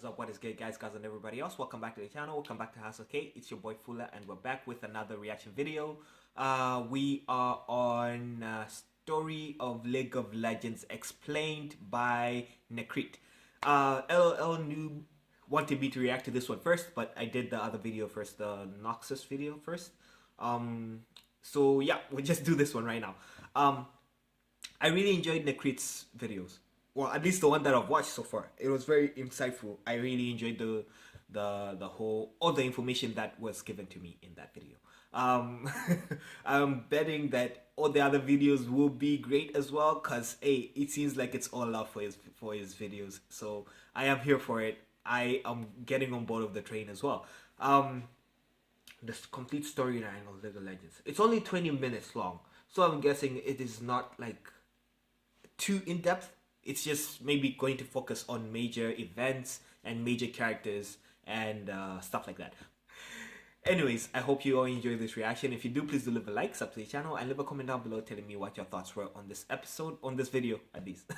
is up? What is good, guys and everybody else? Welcome back to the channel. Welcome back to House of K. It's your boy Fula, and we're back with another reaction video. We are on Story of League of Legends explained by Necrit. LOL Noob wanted me to react to this one first, but I did the other video first, the Noxus video first. So yeah, we'll just do this one right now. I really enjoyed Necrit's videos. Well, at least the one that I've watched so far. It was very insightful. I really enjoyed the whole, all the information that was given to me in that video. I'm betting that all the other videos will be great as well, cause hey, it seems like it's all love for his videos. So I am here for it. I am getting on board of the train as well. The complete storyline of League of Legends. It's only 20 minutes long, so I'm guessing it is not like too in depth. It's just maybe going to focus on major events and major characters and stuff like that. Anyways, I hope you all enjoyed this reaction. If you do, please do leave a like, sub to the channel, and leave a comment down below telling me what your thoughts were on this episode, on this video at least.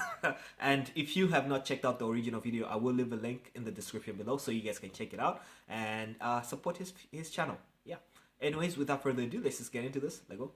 And if you have not checked out the original video, I will leave a link in the description below so you guys can check it out and support his channel. Yeah. Anyways, without further ado, let's just get into this. Let's go.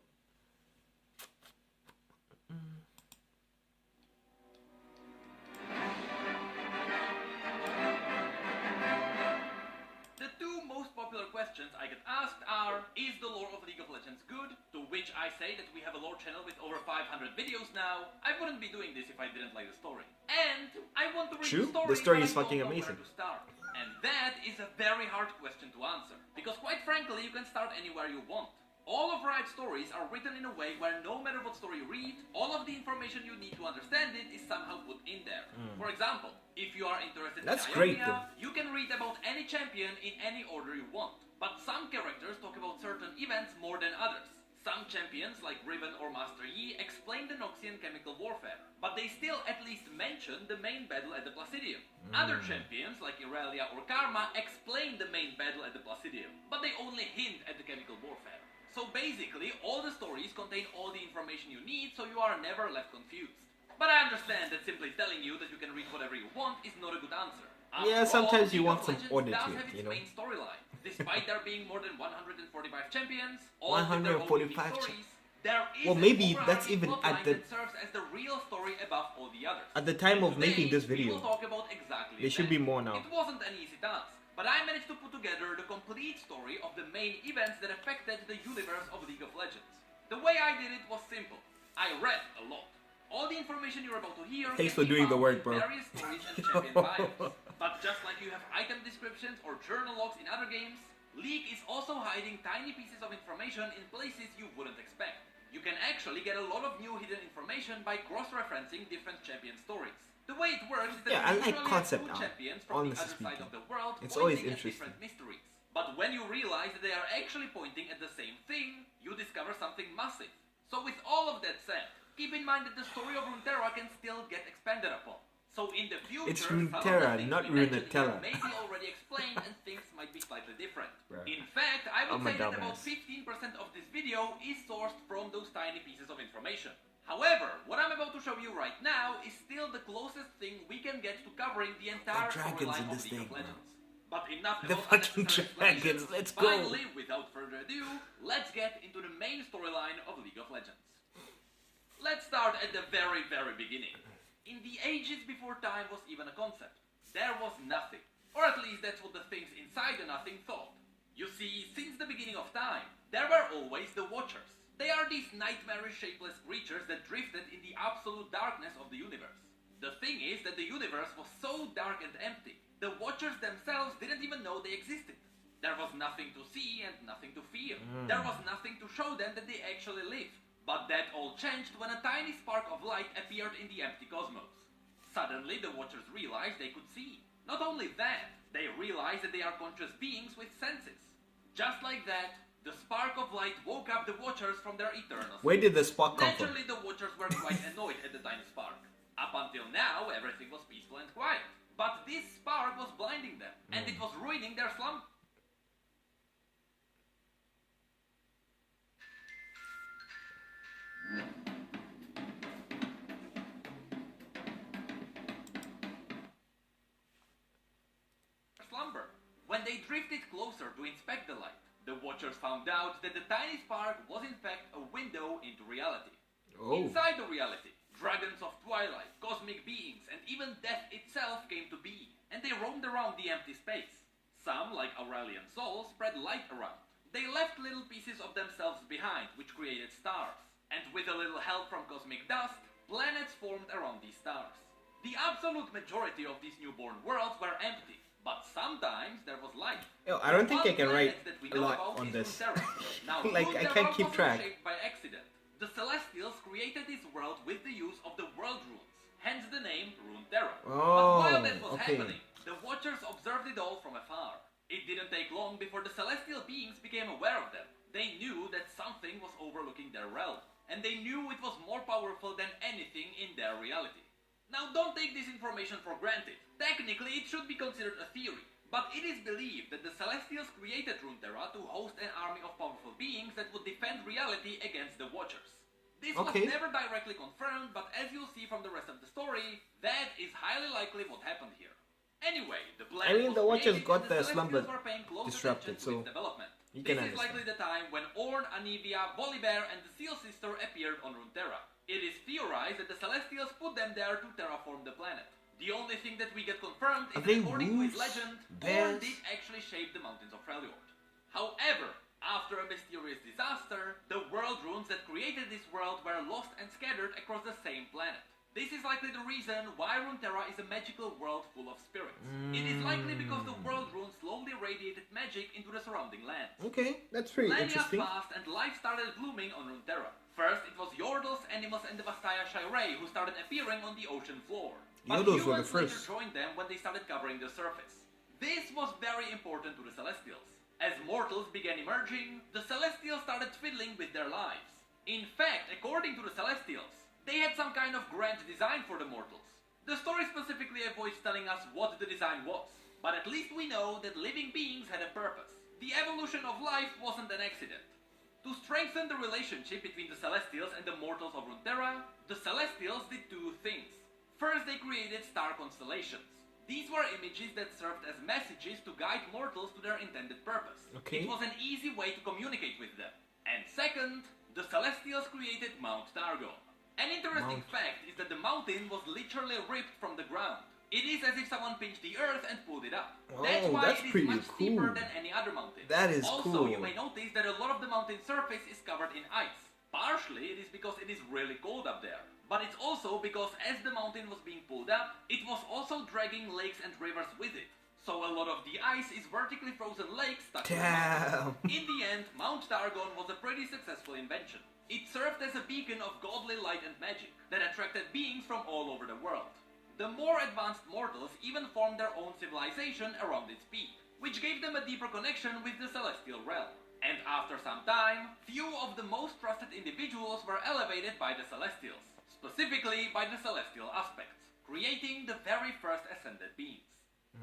Questions I get asked are, is the lore of League of Legends good? To which I say that we have a lore channel with over 500 videos now. I wouldn't be doing this if I didn't like the story. And I want to read the story is fucking amazing. Where to start. And that is a very hard question to answer. Because quite frankly, you can start anywhere you want. All of Riot's stories are written in a way where no matter what story you read, all of the information you need to understand it is somehow put in there. For example, if you are interested in Ionia, you can read about any champion in any order you want. But some characters talk about certain events more than others. Some champions, like Riven or Master Yi, explain the Noxian chemical warfare, but they still at least mention the main battle at the Placidium. Other champions, like Irelia or Karma, explain the main battle at the Placidium, but they only hint at the chemical warfare. So basically, all the stories contain all the information you need, so you are never left confused. But I understand that simply telling you that you can read whatever you want is not a good answer. Yeah, sometimes you want some order to it, you know. Main storyline. Despite there being more than 145 champions, all 145 stories, there is well, maybe that's even at the that serves as the real story above all the others. At the time of making this video, we'll talk about exactly there should be more now. It wasn't an easy task, but I managed to put together the complete story of the main events that affected the universe of League of Legends. The way I did it was simple. I read a lot. All the information you're about to hear Thanks for doing the work, bro. Various stories and champion bios. But just like you have item descriptions or journal logs in other games, League is also hiding tiny pieces of information in places you wouldn't expect. You can actually get a lot of new hidden information by cross-referencing different champion stories. The way it works is that you usually have two champions from the other side of the world pointing at different mysteries. But when you realize that they are actually pointing at the same thing, you discover something massive. So with all of that said, keep in mind that the story of Runeterra can still get expanded upon. So in the future, it's Runeterra, not Runetella. May be already explained and things might be slightly different. Right. In fact, I would say that about 15% of this video is sourced from those tiny pieces of information. However, what I'm about to show you right now is still the closest thing we can get to covering the entire storyline of League of Legends. But enough the about fucking dragons, let's go! Finally, without further ado, let's get into the main storyline of League of Legends. Let's start at the very, very beginning. In the ages before time was even a concept, there was nothing. Or at least that's what the things inside the nothing thought. You see, since the beginning of time, there were always the Watchers. They are these nightmarish shapeless creatures that drifted in the absolute darkness of the universe. The thing is that the universe was so dark and empty, the Watchers themselves didn't even know they existed. There was nothing to see and nothing to feel. There was nothing to show them that they actually lived. But that all changed when a tiny spark of light appeared in the empty cosmos. Suddenly, the Watchers realized they could see. Not only that, they realized that they are conscious beings with senses. Just like that, the spark of light woke up the Watchers from their eternal sleep. Where did the spark come from? Naturally, the Watchers were quite annoyed at the tiny spark. Up until now, everything was peaceful and quiet. But this spark was blinding them, and it was ruining their slumber. they drifted closer to inspect the light, the Watchers found out that the tiny spark was in fact a window into reality. Oh. Inside the reality, dragons of twilight, cosmic beings, and even death itself came to be, and they roamed around the empty space. Some, like Aurelian Sol, spread light around. They left little pieces of themselves behind, which created stars. And with a little help from cosmic dust, planets formed around these stars. The absolute majority of these newborn worlds were empty, but sometimes there was life. Yo, I don't think I One can write planet that we a know lot about on is this. Runeterra. Now, Like, I Runeterra can't keep wasn't track. shaped by accident. The Celestials created this world with the use of the world runes, hence the name Runeterra. Oh, But while that was okay. happening, the Watchers observed it all from afar. It didn't take long before the celestial beings became aware of them. They knew that something was overlooking their realm, and they knew it was more powerful than anything in their reality. Now, don't take this information for granted. Technically, it should be considered a theory, but it is believed that the Celestials created Runeterra to host an army of powerful beings that would defend reality against the Watchers. This Okay. was never directly confirmed, but as you'll see from the rest of the story, that is highly likely what happened here. Anyway, the planet I mean, the was Watchers created got and the Celestials slumber were paying close disrupted, attention to so its development. you This can is likely understand. the time when Ornn, Anivia, Volibear, and the Seal Sister appeared on Runeterra. It is theorized that the Celestials put them there to terraform the planet. The only thing that we get confirmed Are is they that according to his wolves? legend, Bears? Ornn did actually shape the mountains of Freljord. However, after a mysterious disaster, the world runes that created this world were lost and scattered across the same planet. This is likely the reason why Runeterra is a magical world full of spirits. It is likely because the world runes slowly radiated magic into the surrounding lands. Okay, that's pretty Millennia interesting. passed and life started blooming on Runeterra. First, it was Yordles, Animus, and the Vastaya Shirei who started appearing on the ocean floor. But Yordles were the humans later first. joined them when they started covering the surface. This was very important to the Celestials. As mortals began emerging, the Celestials started fiddling with their lives. In fact, according to the Celestials, they had some kind of grand design for the mortals. The story specifically avoids telling us what the design was, but at least we know that living beings had a purpose. The evolution of life wasn't an accident. To strengthen the relationship between the Celestials and the mortals of Runeterra, the Celestials did two things. First, they created star constellations. These were images that served as messages to guide mortals to their intended purpose. Okay. It was an easy way to communicate with them. And second, the Celestials created Mount Targon. An interesting fact is that the mountain was literally ripped from the ground. It is as if someone pinched the earth and pulled it up. That's Oh, why that's it is pretty much steeper cool. than any other mountain. That is also, you cool. may notice that a lot of the mountain surface is covered in ice. Partially, it is because it is really cold up there. But it's also because as the mountain was being pulled up, it was also dragging lakes and rivers with it. So a lot of the ice is vertically frozen lakes stuck to the mountain. Damn. In the end, Mount Targon was a pretty successful invention. It served as a beacon of godly light and magic that attracted beings from all over the world. The more advanced mortals even formed their own civilization around its peak, which gave them a deeper connection with the celestial realm. And after some time, few of the most trusted individuals were elevated by the Celestials, specifically by the celestial aspects, creating the very first ascended beings.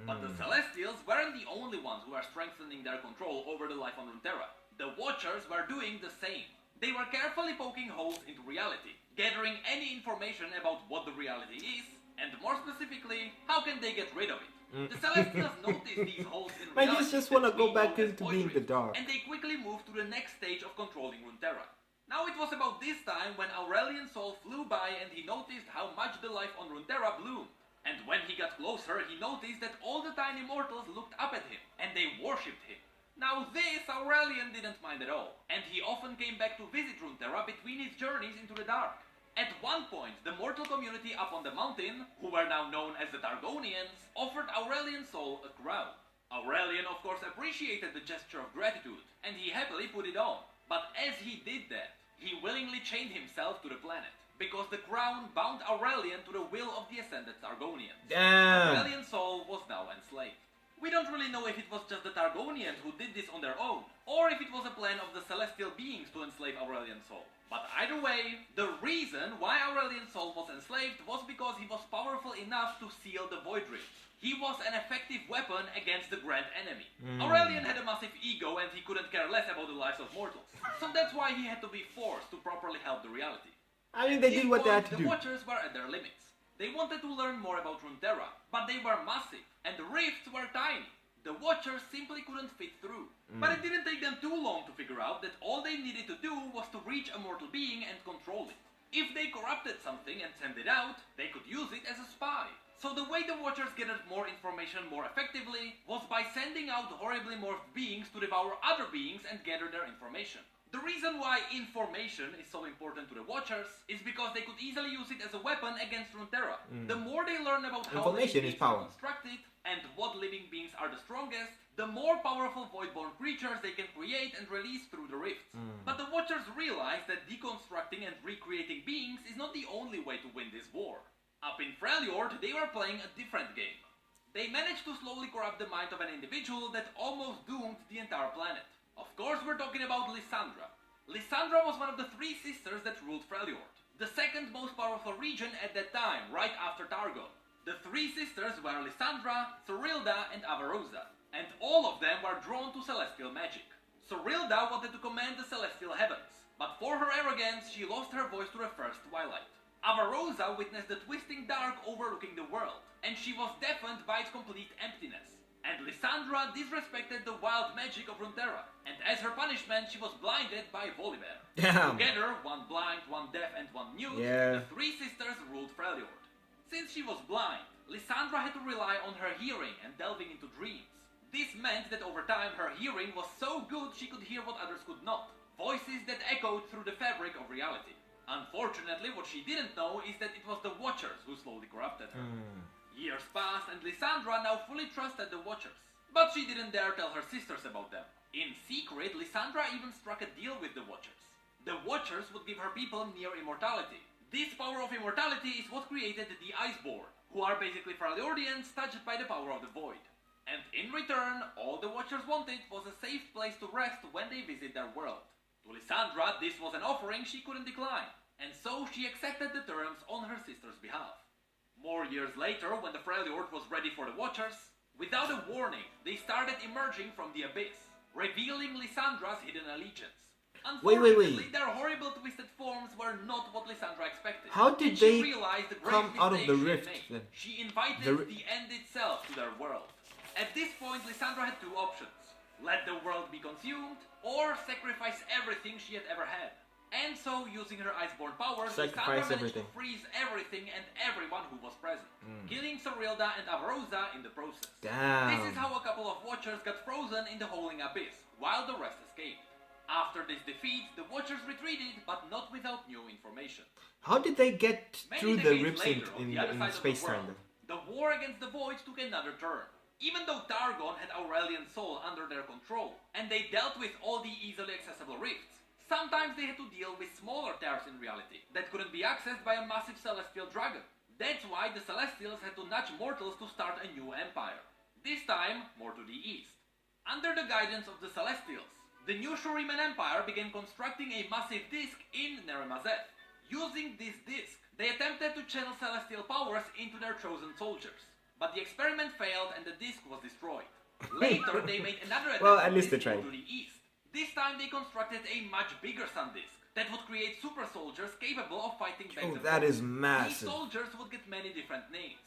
But the Celestials weren't the only ones who were strengthening their control over the life on Runeterra. The Watchers were doing the same. They were carefully poking holes into reality, gathering any information about what the reality is, and more specifically, how can they get rid of it. The Celestials noticed these holes in I reality just that wanna we go know back as into being the void dark. and they quickly moved to the next stage of controlling Runeterra. Now it was about this time when Aurelian Sol flew by and he noticed how much the life on Runeterra bloomed. And when he got closer, he noticed that all the tiny mortals looked up at him, and they worshipped him. Now this Aurelian didn't mind at all, and he often came back to visit Runeterra between his journeys into the dark. At one point, the mortal community up on the mountain, who were now known as the Targonians, offered Aurelian Sol a crown. Aurelian of course appreciated the gesture of gratitude, and he happily put it on. But as he did that, he willingly chained himself to the planet, because the crown bound Aurelian to the will of the ascended Targonians. Damn. Aurelian Sol was now enslaved. We don't really know if it was just the Targonians who did this on their own, or if it was a plan of the celestial beings to enslave Aurelian Sol. But either way, the reason why Aurelian Sol was enslaved was because he was powerful enough to seal the Void Rift. He was an effective weapon against the Grand Enemy. Aurelian had a massive ego and he couldn't care less about the lives of mortals. So that's why he had to be forced to properly help the reality. I mean, they did what they had to The do. Watchers were at their limits. They wanted to learn more about Runeterra, but they were massive, and the rifts were tiny. The Watchers simply couldn't fit through. But it didn't take them too long to figure out that all they needed to do was to reach a mortal being and control it. If they corrupted something and sent it out, they could use it as a spy. So the way the Watchers gathered more information more effectively was by sending out horribly morphed beings to devour other beings and gather their information. The reason why information is so important to the Watchers is because they could easily use it as a weapon against Runeterra. The more they learn about how Information is living beings power. are constructed and what living beings are the strongest, the more powerful void-born creatures they can create and release through the rifts. But the Watchers realize that deconstructing and recreating beings is not the only way to win this war. Up in Freljord, they were playing a different game. They managed to slowly corrupt the mind of an individual that almost doomed the entire planet. Of course, we're talking about Lysandra. Lysandra was one of the three sisters that ruled Freljord, the second most powerful region at that time, right after Targon. The three sisters were Lysandra, Sorilda, and Avarosa, and all of them were drawn to celestial magic. Sorilda wanted to command the celestial heavens, but for her arrogance, she lost her voice to the first twilight. Avarosa witnessed the twisting dark overlooking the world, and she was deafened by its complete emptiness. And Lysandra disrespected the wild magic of Runeterra, and as her punishment she was blinded by Volibear. Damn. Together, one blind, one deaf, and one mute, Yeah. the three sisters ruled Freljord. Since she was blind, Lysandra had to rely on her hearing and delving into dreams. This meant that over time her hearing was so good she could hear what others could not, voices that echoed through the fabric of reality. Unfortunately, what she didn't know is that it was the Watchers who slowly corrupted her. Years passed and Lysandra now fully trusted the Watchers. But she didn't dare tell her sisters about them. In secret, Lysandra even struck a deal with the Watchers. The Watchers would give her people near immortality. This power of immortality is what created the Iceborn, who are basically Freljordians touched by the power of the Void. And in return, all the Watchers wanted was a safe place to rest when they visit their world. To Lysandra, this was an offering she couldn't decline, and so she accepted the terms on her sister's behalf. More years later, when the Freljord was ready for the Watchers, without a warning, they started emerging from the abyss, revealing Lysandra's hidden allegiance. Wait. Unfortunately, their horrible twisted forms were not what Lysandra expected. How did and she they realized the come grave out of the mistake rift she had then? made. She invited the end itself to their world. At this point, Lysandra had two options. Let the world be consumed, or sacrifice everything she had ever had. And so, using her Iceborn powers, Lysandra managed to freeze everything and everyone who was present, killing Sorilda and Avarosa in the process. Damn. This is how a couple of Watchers got frozen in the Howling Abyss, while the rest escaped. After this defeat, the Watchers retreated, but not without new information. How did they get Many through the decades rips later, on in the other side of the space-time? world, the war against the Void took another turn. Even though Targon had Aurelian Soul under their control, and they dealt with all the easily accessible rifts, sometimes they had to deal with smaller tears in reality that couldn't be accessed by a massive celestial dragon. That's why the Celestials had to nudge mortals to start a new empire. This time, more to the east. Under the guidance of the Celestials, the new Shuriman Empire began constructing a massive disk in Neremazeth. Using this disk, they attempted to channel celestial powers into their chosen soldiers. But the experiment failed and the disk was destroyed. Later, they made another attempt Well, at least they to tried. the east. This time they constructed a much bigger sun disk that would create super soldiers capable of fighting back Oh, the that foe. is massive. These soldiers would get many different names.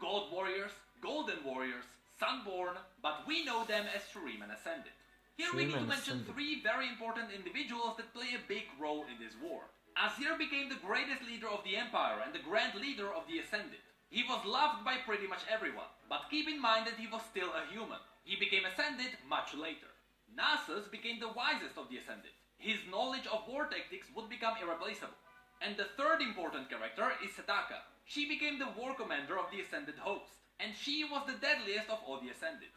Gold Warriors, Golden Warriors, Sunborn, but we know them as Shuriman Ascended. Here we need to Shuriman mention Ascended. three very important individuals that play a big role in this war. Azir became the greatest leader of the Empire and the Grand Leader of the Ascended. He was loved by pretty much everyone, but keep in mind that he was still a human. He became Ascended much later. Nasus became the wisest of the Ascended. His knowledge of war tactics would become irreplaceable. And the third important character is Setaka. She became the war commander of the Ascended host, and she was the deadliest of all the Ascended.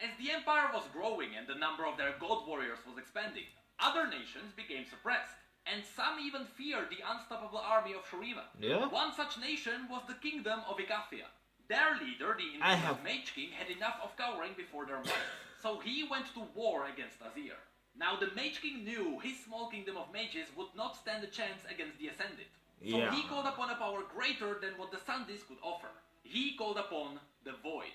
As the Empire was growing and the number of their god warriors was expanding, other nations became suppressed. And some even feared the unstoppable army of Shurima. Yeah? One such nation was the kingdom of Ikathia. Their leader, the infamous Mage King, had enough of cowering before their might, so he went to war against Azir. Now the Mage King knew his small kingdom of mages would not stand a chance against the Ascended. So he called upon a power greater than what the Sun Disk could offer. He called upon the Void.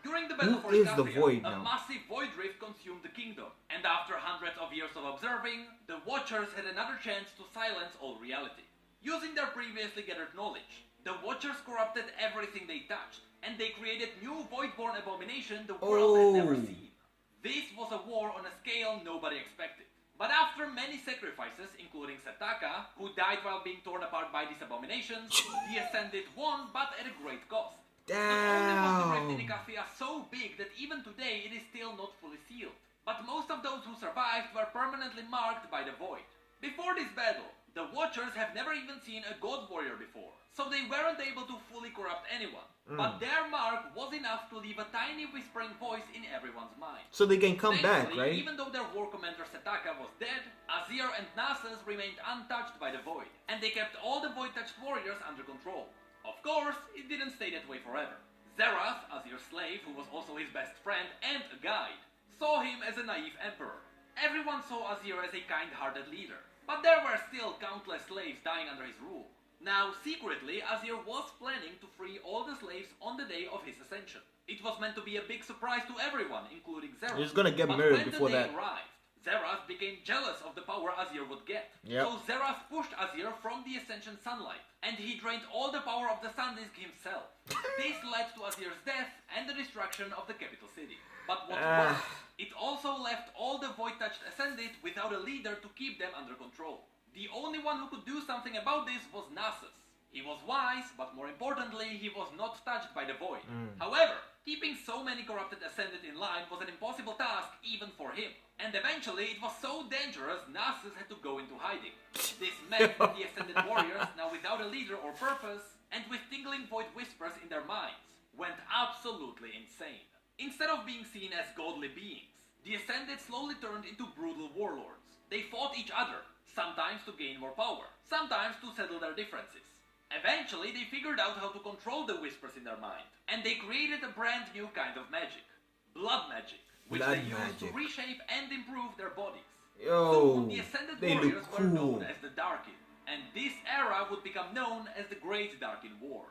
During the battle for Who is the Ikathia, Void a now? massive void rift consumed the kingdom, and after hundreds of years of observing, the Watchers had another chance to silence all reality. Using their previously gathered knowledge, The Watchers corrupted everything they touched, and they created new Voidborn abomination the world had never seen. This was a war on a scale nobody expected. But after many sacrifices, including Setaka, who died while being torn apart by these abominations, the Ascended won, but at a great cost. Not only was the rift in Nicathia so big that even today it is still not fully sealed, but most of those who survived were permanently marked by the Void. Before this battle, the Watchers have never even seen a God Warrior before, so they weren't able to fully corrupt anyone. But their mark was enough to leave a tiny whispering voice in everyone's mind. So they can come back, right? Even though their war commander Setaka was dead, Azir and Nasus remained untouched by the Void, and they kept all the Void-touched warriors under control. Of course, it didn't stay that way forever. Zerath, Azir's slave, who was also his best friend and a guide, saw him as a naive emperor. Everyone saw Azir as a kind-hearted leader, but there were still countless slaves dying under his rule. Now, secretly, Azir was planning to free all the slaves on the day of his ascension. It was meant to be a big surprise to everyone, including Zerath. He's gonna get married before that. When the day arrived, Zerath became jealous of the power Azir would get. Yep. So Zerath pushed Azir from the ascension sunlight, and he drained all the power of the Sun Disk himself. This led to Azir's death and the destruction of the capital city. But what's worse, it also left all the Void-touched Ascended without a leader to keep them under control. The only one who could do something about this was Nasus. He was wise, but more importantly, he was not touched by the Void. However, keeping so many corrupted Ascended in line was an impossible task even for him. And eventually, it was so dangerous, Nasus had to go into hiding. This meant that the Ascended warriors, now without a leader or purpose, and with tingling Void whispers in their minds, went absolutely insane. Instead of being seen as godly beings, the Ascended slowly turned into brutal warlords. They fought each other, sometimes to gain more power, sometimes to settle their differences. Eventually, they figured out how to control the whispers in their mind, and they created a brand new kind of magic. Blood magic, which they used to reshape and improve their bodies. Soon, the Ascended warriors were known as the Darkin, and this era would become known as the Great Darkin War.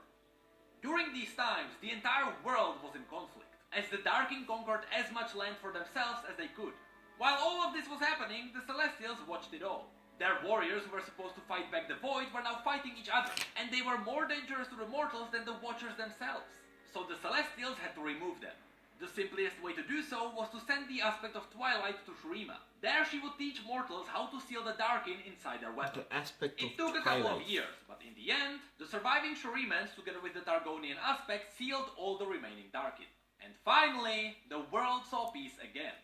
During these times, the entire world was in conflict, as the Darkin conquered as much land for themselves as they could. While all of this was happening, the Celestials watched it all. Their warriors who were supposed to fight back the Void were now fighting each other, and they were more dangerous to the mortals than the Watchers themselves. So the Celestials had to remove them. The simplest way to do so was to send the aspect of Twilight to Shurima. There she would teach mortals how to seal the Darkin inside their weapons. It took a couple of years, but in the end, the surviving Shurimans together with the Targonian aspect sealed all the remaining Darkin. And finally, the world saw peace again.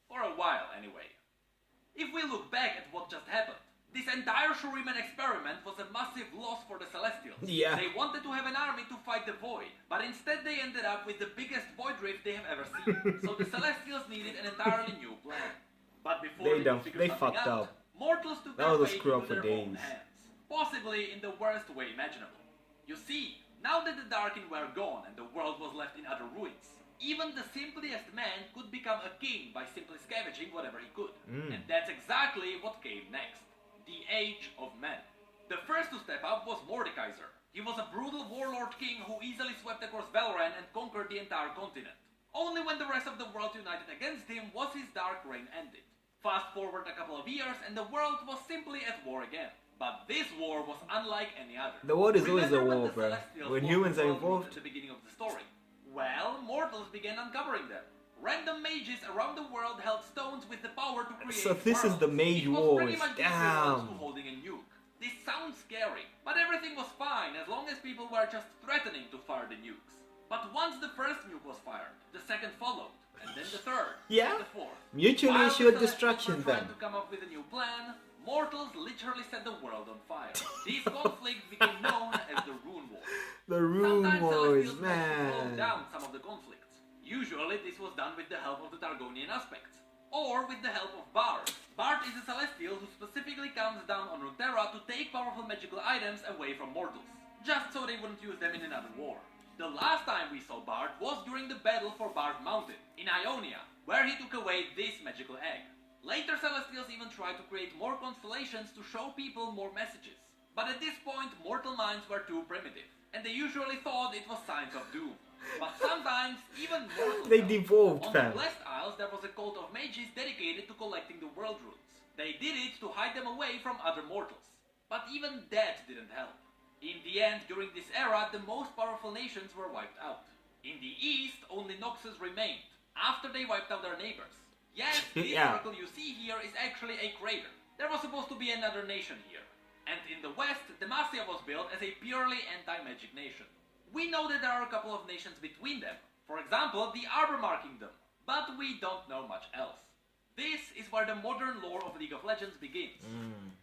For a while, anyway. If we look back at what just happened, this entire Shuriman experiment was a massive loss for the Celestials. Yeah. They wanted to have an army to fight the Void, but instead they ended up with the biggest Void rift they have ever seen. So the Celestials needed an entirely new plan. But before they fucked up. Mortals took their fate into their own hands, possibly in the worst way imaginable. You see, now that the Darkin were gone and the world was left in utter ruins, even the simplest man could become a king by simply scavenging whatever he could. And that's exactly what came next. The Age of Men. The first to step up was Mordekaiser. He was a brutal warlord king who easily swept across Valoran and conquered the entire continent. Only when the rest of the world united against him was his dark reign ended. Fast forward a couple of years and the world was simply at war again. But this war was unlike any other. The world is always a war, bro. When humans are involved. At the beginning of the story. Well, mortals began uncovering them. Random mages around the world held stones with the power to create So this is the mage wars. Damn. To holding a nuke. This sounds scary, but everything was fine as long as people were just threatening to fire the nukes. But once the first nuke was fired, the second followed, and then the third, yeah. and the fourth. Mutually assured destruction then. then. To come up with a new plan, mortals literally set the world on fire. This conflict became known as the Rune War. The Rune Wars, Celestials man. slowed down some of the conflicts. Usually this was done with the help of the Targonian aspects, or with the help of Bard. Bard is a Celestial who specifically comes down on Runeterra to take powerful magical items away from mortals, just so they wouldn't use them in another war. The last time we saw Bard was during the battle for Bard Mountain, in Ionia, where he took away this magical egg. Later Celestials even tried to create more constellations to show people more messages. But at this point, mortal minds were too primitive, and they usually thought it was signs of doom. but sometimes even mortals They help. devolved, On fam. the Blessed Isles, there was a cult of mages dedicated to collecting the world runes. They did it to hide them away from other mortals. But even that didn't help. In the end, during this era, the most powerful nations were wiped out. In the east, only Noxus remained, after they wiped out their neighbors. Yes, this Yeah. circle you see here is actually a crater. There was supposed to be another nation here. And in the west, Demacia was built as a purely anti-magic nation. We know that there are a couple of nations between them. For example, the Arbormar Kingdom. But we don't know much else. This is where the modern lore of League of Legends begins.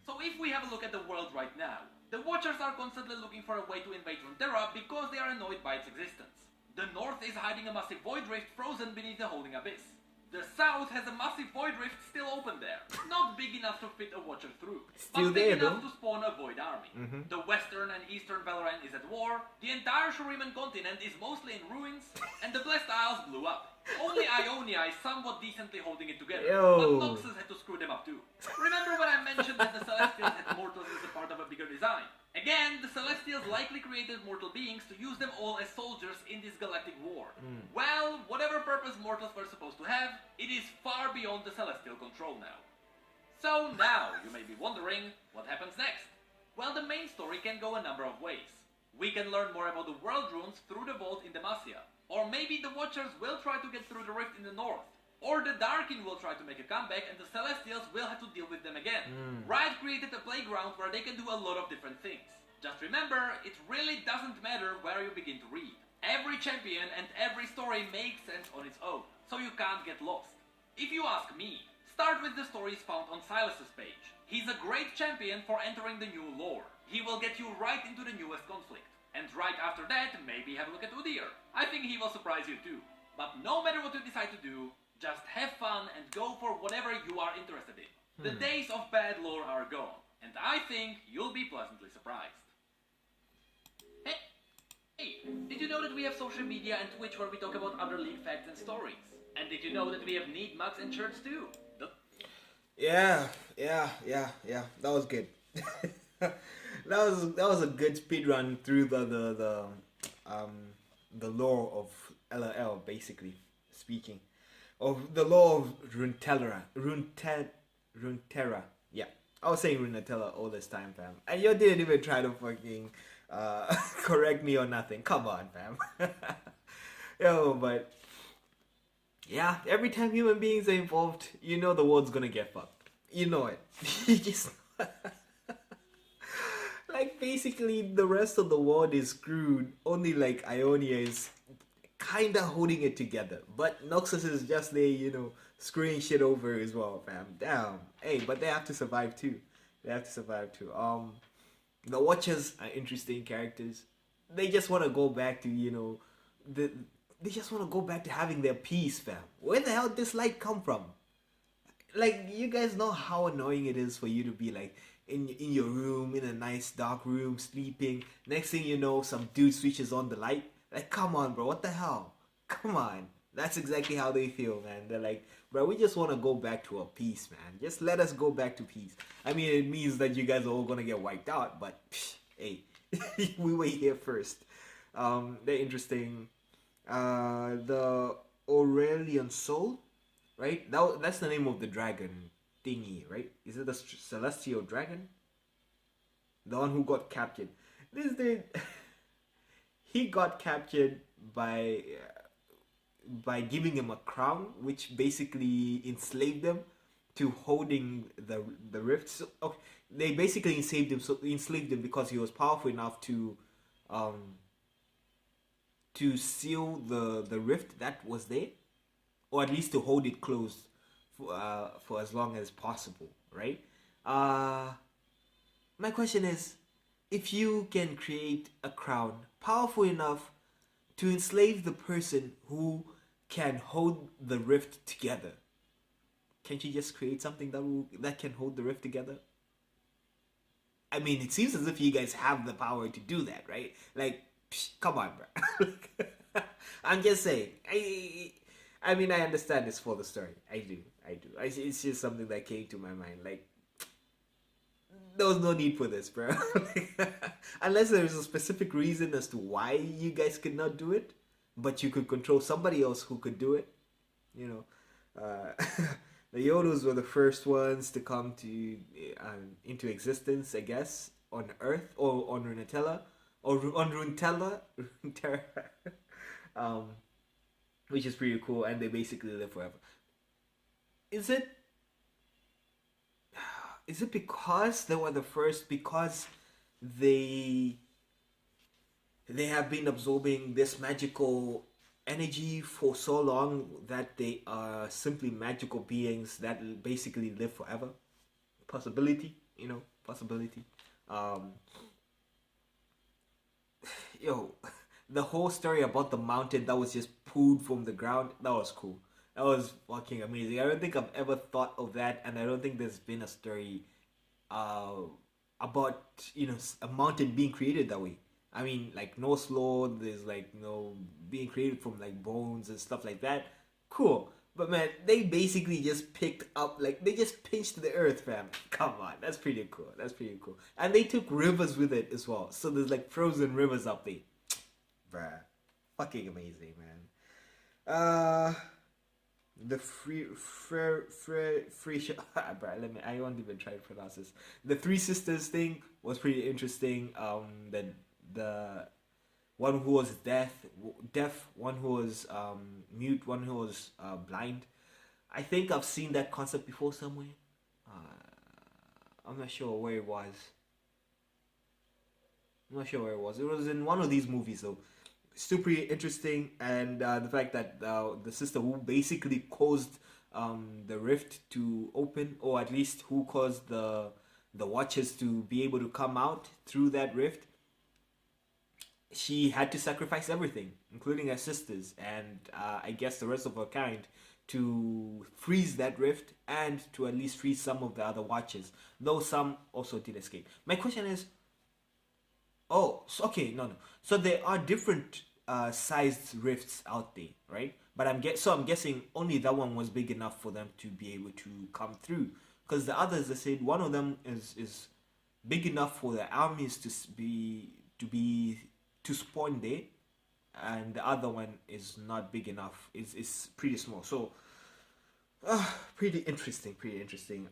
So if we have a look at the world right now, the Watchers are constantly looking for a way to invade Runeterra because they are annoyed by its existence. The north is hiding a massive void rift frozen beneath the holding abyss. The south has a massive void rift still open there, not big enough to fit a Watcher through, Still but big there, enough though. to spawn a void army. The western and eastern Valorant is at war, the entire Shuriman continent is mostly in ruins, and the Blessed Isles blew up. Only Ionia is somewhat decently holding it together, Yo. but Noxus had to screw them up too. Remember when I mentioned that the Celestials had mortals as a part of a bigger design? Again, the Celestials likely created mortal beings to use them all as soldiers in this galactic war. Well, whatever purpose mortals were supposed to have, it is far beyond the Celestial control now. So now, you may be wondering, what happens next? Well, the main story can go a number of ways. We can learn more about the world runes through the vault in Demacia. Or maybe the Watchers will try to get through the rift in the north. Or the Darkin will try to make a comeback and the Celestials will have to deal with them again. Riot created a playground where they can do a lot of different things. Just remember, it really doesn't matter where you begin to read. Every champion and every story makes sense on its own, so you can't get lost. If you ask me, start with the stories found on Silas's page. He's a great champion for entering the new lore. He will get you right into the newest conflict. And right after that, maybe have a look at Udyr. I think he will surprise you too. But no matter what you decide to do, just have fun and go for whatever you are interested in. The days of bad lore are gone, and I think you'll be pleasantly surprised. Hey, did you know that we have social media and Twitch where we talk about other League facts and stories? And did you know that we have need mugs and shirts too? Yeah. That was good. that was a good speed run through the lore of LOL, basically speaking, of the lore of Runeterra. Yeah, I was saying Runeterra all this time, fam, and you didn't even try to fucking correct me or nothing. Come on, fam. Yo, but yeah, every time human beings are involved, you know the world's gonna get fucked. You know it. You just like basically the rest of the world is screwed. Only like Ionia is kinda holding it together. But Noxus is just there, you know, screwing shit over as well, fam. Damn. Hey, but they have to survive too. The Watchers are interesting characters. They just wanna go back to, you know, they just wanna go back to having their peace, fam. Where the hell did this light come from? Like, you guys know how annoying it is for you to be like in your room, in a nice dark room, sleeping. Next thing you know, some dude switches on the light. Like, come on, bro, what the hell? Come on. That's exactly how they feel, man. They're like, bro, we just want to go back to a peace, man. Just let us go back to peace. I mean, it means that you guys are all gonna get wiped out, but hey, we were here first. They're interesting. The Aurelian Soul, right? That's the name of the dragon thingy, right? Is it the celestial dragon? The one who got captured. This dude, he got captured by giving him a crown, which basically enslaved him to holding the rift. So, okay, they basically enslaved him because he was powerful enough to seal the rift that was there, or at least to hold it closed for as long as possible, right? My question is, if you can create a crown powerful enough to enslave the person who can hold the rift together, can't you just create something that can hold the rift together? I mean, it seems as if you guys have the power to do that, right? Like, come on, bro. I'm just saying. I mean, I understand this for the story. I do. It's just something that came to my mind. Like, there was no need for this, bro. Unless there is a specific reason as to why you guys could not do it, but you could control somebody else who could do it. You know, the Yodos were the first ones to come to into existence, I guess, on Earth or on Runeterra or on Runeterra, um, which is pretty cool, and they basically live forever. Is it? Is it because they were the first? Because they they have been absorbing this magical energy for so long that they are simply magical beings that basically live forever. Possibility, possibility. Um, yo, the whole story about the mountain that was just pulled from the ground, that was cool. That was fucking amazing. I don't think I've ever thought of that, and I don't think there's been a story uh, about a mountain being created that way. I mean, like no slow. There's like being created from like bones and stuff like that. Cool, but man, they basically just picked up like they just pinched the earth, fam. Come on, that's pretty cool. That's pretty cool. And they took rivers with it as well. So there's like frozen rivers up there, bruh. Fucking amazing, man. The I won't even try to pronounce this. The three sisters thing was pretty interesting. The one who was deaf, one who was mute, one who was blind. I think I've seen that concept before somewhere. I'm not sure where it was. I'm not sure where it was. It was in one of these movies though. Still pretty interesting, and the fact that the sister who basically caused the rift to open, or at least who caused the watchers to be able to come out through that rift, she had to sacrifice everything, including her sisters and I guess the rest of her kind, to freeze that rift and to at least free some of the other watchers, though some also did escape. My question is, oh, so, okay, no. So there are different sized rifts out there, right? But I'm guessing only that one was big enough for them to be able to come through. Because the others, I said, one of them is big enough for the armies to spawn there, and the other one is not big enough. It's pretty small. So, pretty interesting. Pretty interesting.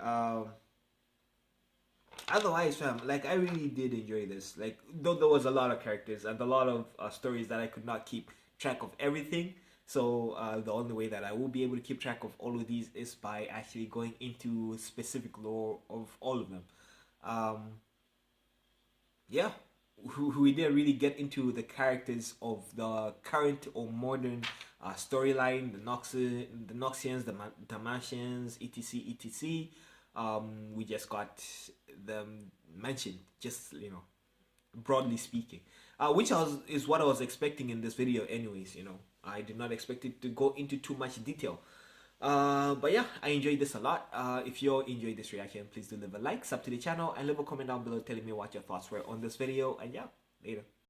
Otherwise, fam, like I really did enjoy this. Like, though there was a lot of characters and a lot of stories that I could not keep track of everything. So the only way that I will be able to keep track of all of these is by actually going into specific lore of all of them. Yeah, we didn't really get into the characters of the current or modern storyline, the Noxians, the Damasians, etc, etc. We just got them mentioned, just broadly speaking, which is what I was expecting in this video anyways. I did not expect it to go into too much detail, but yeah, I enjoyed this a lot. If you enjoyed this reaction, please do leave a like, sub to the channel, and leave a comment down below telling me what your thoughts were on this video. And yeah, later.